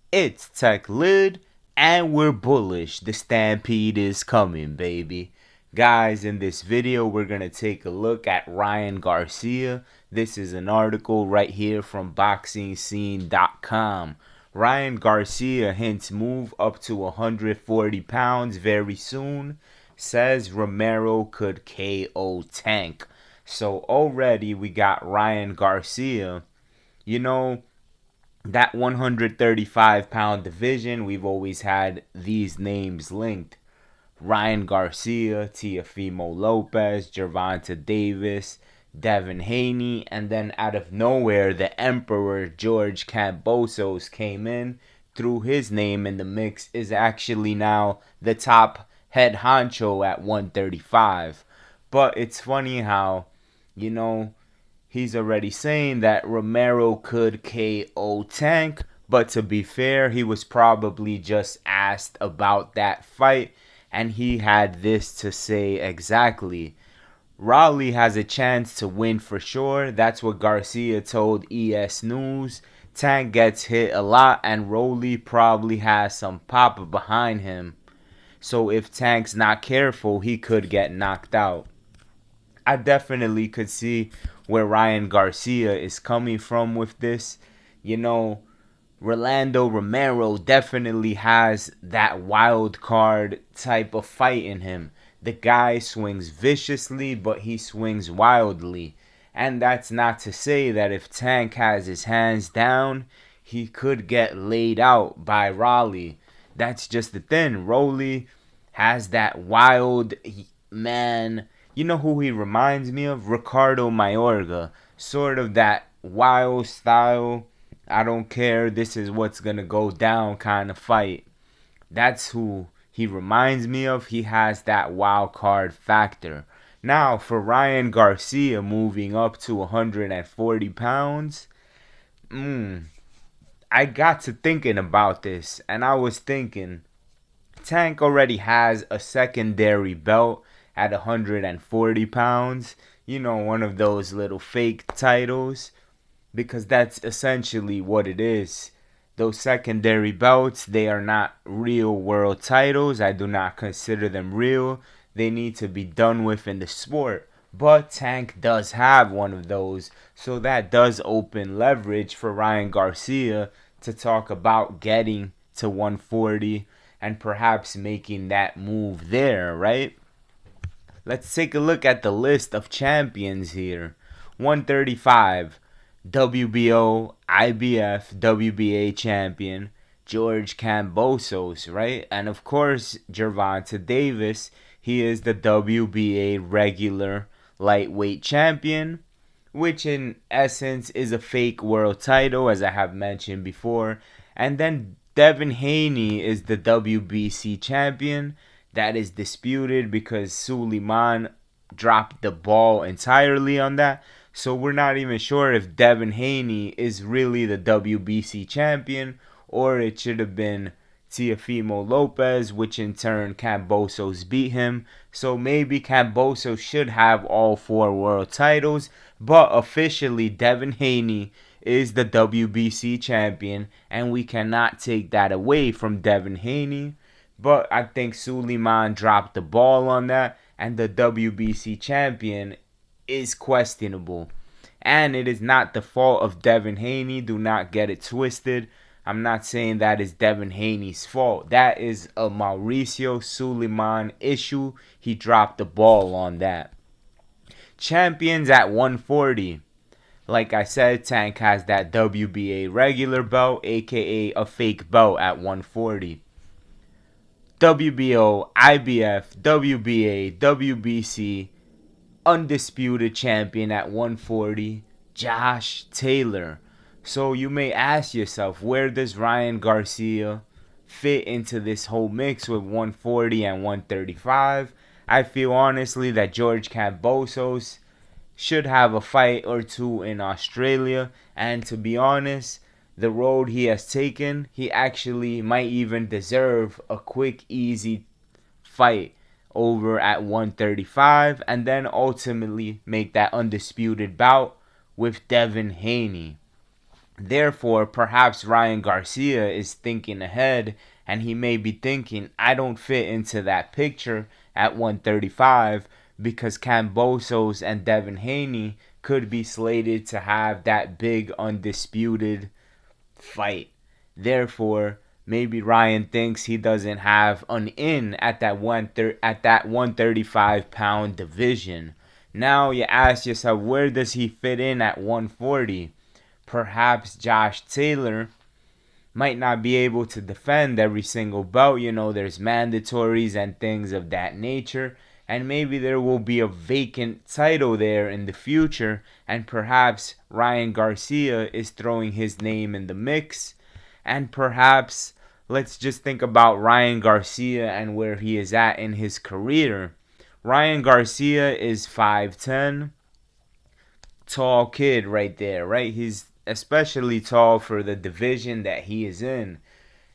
It's Tech Lid, and we're bullish. The stampede is coming, baby. Guys, in this video, we're going to take a look at Ryan Garcia. This is an article right here from BoxingScene.com. Ryan Garcia hints move up to 140 pounds very soon. Says Romero could KO Tank. So already we got Ryan Garcia. You know, that 135-pound division, we've always had these names linked. Ryan Garcia, Teofimo Lopez, Gervonta Davis, Devin Haney, and then out of nowhere, the Emperor George Kambosos came in, threw his name in the mix, is actually now the top head honcho at 135. But it's funny how, you know, he's already saying that Romero could KO Tank, but to be fair, he was probably just asked about that fight, and he had this to say exactly. Raleigh has a chance to win for sure. That's what Garcia told ES News. Tank gets hit a lot, and Rowley probably has some pop behind him. So if Tank's not careful, he could get knocked out. I definitely could see where Ryan Garcia is coming from with this. You know, Rolando Romero definitely has that wild card type of fight in him. The guy swings viciously, but he swings wildly. And that's not to say that if Tank has his hands down, he could get laid out by Raleigh. That's just the thing. Rowley has that wild man. You know who he reminds me of? Ricardo Mayorga. Sort of that wild style. I don't care. This is what's going to go down kind of fight. That's who he reminds me of. He has that wild card factor. Now, for Ryan Garcia moving up to 140 pounds, I got to thinking about this, and I was thinking, Tank already has a secondary belt at 140 pounds. You know, one of those little fake titles, because that's essentially what it is. Those secondary belts, they are not real world titles. I do not consider them real. They need to be done with in the sport. But Tank does have one of those, so that does open leverage for Ryan Garcia to talk about getting to 140 and perhaps making that move there, right? Let's take a look at the list of champions here. 135, WBO, IBF, WBA champion, George Kambosos, right? And of course, Gervonta Davis, he is the WBA regular lightweight champion, which in essence is a fake world title, as I have mentioned before. And then Devin Haney is the WBC champion. That is disputed because Suleiman dropped the ball entirely on that. So we're not even sure if Devin Haney is really the WBC champion, or it should have been Teofimo Lopez, which in turn Kambosos beat him. So maybe Kambosos should have all 4 world titles, but officially Devin Haney is the WBC champion, and we cannot take that away from Devin Haney. But I think Suleiman dropped the ball on that, and the WBC champion is questionable. And it is not the fault of Devin Haney. Do not get it twisted. I'm not saying that is Devin Haney's fault. That is a Mauricio Suleiman issue. He dropped the ball on that. Champions at 140. Like I said, Tank has that WBA regular belt, aka a fake belt at 140. WBO, IBF, WBA, WBC, undisputed champion at 140, Josh Taylor. So you may ask yourself, where does Ryan Garcia fit into this whole mix with 140 and 135? I feel honestly that George Kambosos should have a fight or two in Australia, and to be honest, the road he has taken, he actually might even deserve a quick, easy fight over at 135, and then ultimately make that undisputed bout with Devin Haney. Therefore, perhaps Ryan Garcia is thinking ahead, and he may be thinking, I don't fit into that picture at 135 because Kambosos and Devin Haney could be slated to have that big undisputed fight. Therefore, maybe Ryan thinks he doesn't have an in at that 135-pound division. Now you ask yourself, where does he fit in at 140? Perhaps Josh Taylor might not be able to defend every single belt. You know, there's mandatories and things of that nature. And maybe there will be a vacant title there in the future. And perhaps Ryan Garcia is throwing his name in the mix. And perhaps let's just think about Ryan Garcia and where he is at in his career. Ryan Garcia is 5'10", tall kid right there, right? He's especially tall for the division that he is in.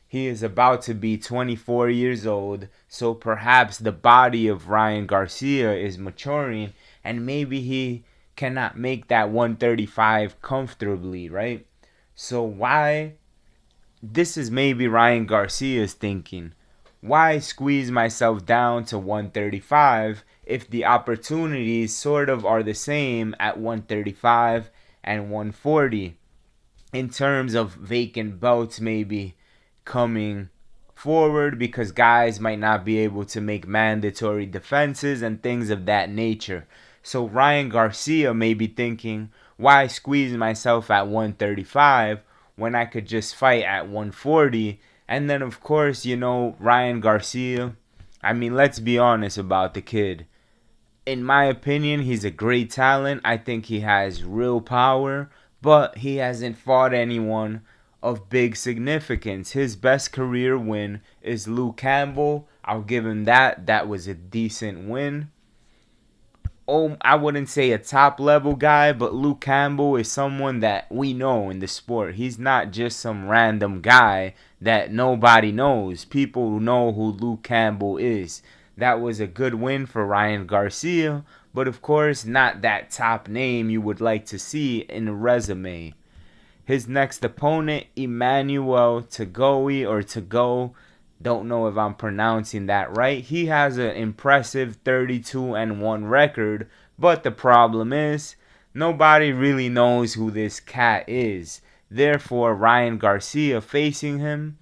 He is about to be 24 years old, so perhaps the body of Ryan Garcia is maturing, and maybe he cannot make that 135 comfortably, right? So why? This is maybe Ryan Garcia's thinking. Why squeeze myself down to 135 if the opportunities sort of are the same at 135 and 140 in terms of vacant belts maybe coming forward, because guys might not be able to make mandatory defenses and things of that nature. So Ryan Garcia may be thinking, why squeeze myself at 135 when I could just fight at 140? And then, of course, you know, Ryan Garcia, I mean, let's be honest about the kid. In my opinion, he's a great talent. I think he has real power, but he hasn't fought anyone of big significance. His best career win is Luke Campbell. I'll give him that. That was a decent win. Oh, I wouldn't say a top level guy, but Luke Campbell is someone that we know in the sport. He's not just some random guy that nobody knows. People know who Luke Campbell is. That was a good win for Ryan Garcia, but of course not that top name you would like to see in a resume. His next opponent, Emmanuel Tagoe or Tago, don't know if I'm pronouncing that right. He has an impressive 32-1 record, but the problem is nobody really knows who this cat is. Therefore, Ryan Garcia facing him,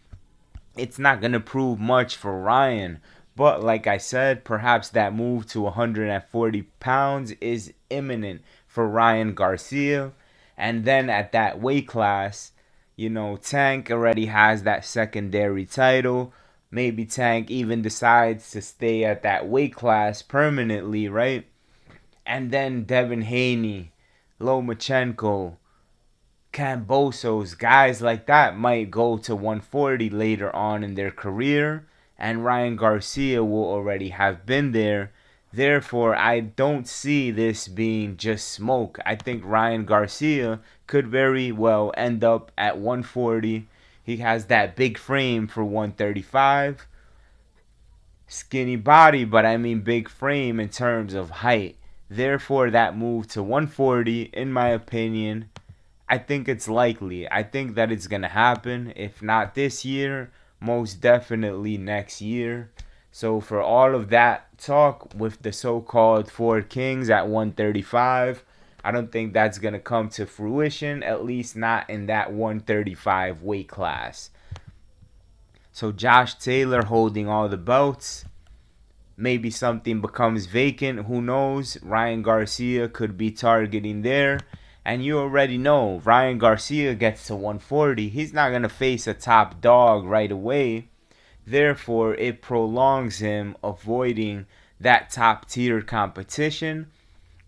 it's not going to prove much for Ryan. But like I said, perhaps that move to 140 pounds is imminent for Ryan Garcia. And then at that weight class, you know, Tank already has that secondary title. Maybe Tank even decides to stay at that weight class permanently, right? And then Devin Haney, Lomachenko, Kambosos, guys like that might go to 140 later on in their career, and Ryan Garcia will already have been there. Therefore, I don't see this being just smoke. I think Ryan Garcia could very well end up at 140. He has that big frame for 135. Skinny body, but I mean big frame in terms of height. Therefore, that move to 140, in my opinion, I think it's likely. I think that it's going to happen. If not this year, most definitely next year. So for all of that talk with the so-called Four Kings at 135, I don't think that's going to come to fruition, at least not in that 135 weight class. So Josh Taylor holding all the belts. Maybe something becomes vacant. Who knows? Ryan Garcia could be targeting there. And you already know, Ryan Garcia gets to 140. He's not going to face a top dog right away. Therefore, it prolongs him avoiding that top tier competition.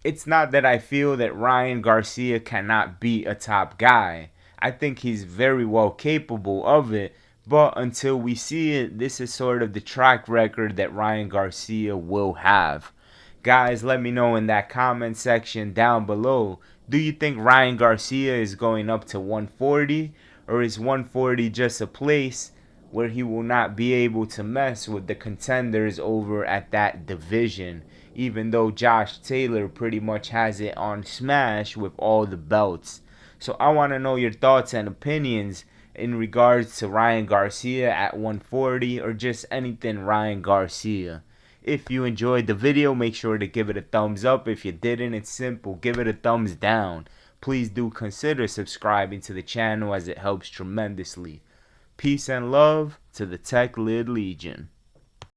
It's not that I feel that Ryan Garcia cannot beat a top guy. I think he's very well capable of it. But until we see it, this is sort of the track record that Ryan Garcia will have. Guys, let me know in that comment section down below. Do you think Ryan Garcia is going up to 140? Or is 140 just a place where he will not be able to mess with the contenders over at that division? Even though Josh Taylor pretty much has it on smash with all the belts. So I want to know your thoughts and opinions in regards to Ryan Garcia at 140 or just anything Ryan Garcia. If you enjoyed the video, make sure to give it a thumbs up. If you didn't, it's simple. Give it a thumbs down. Please do consider subscribing to the channel as it helps tremendously. Peace and love to the Tech Lid Legion.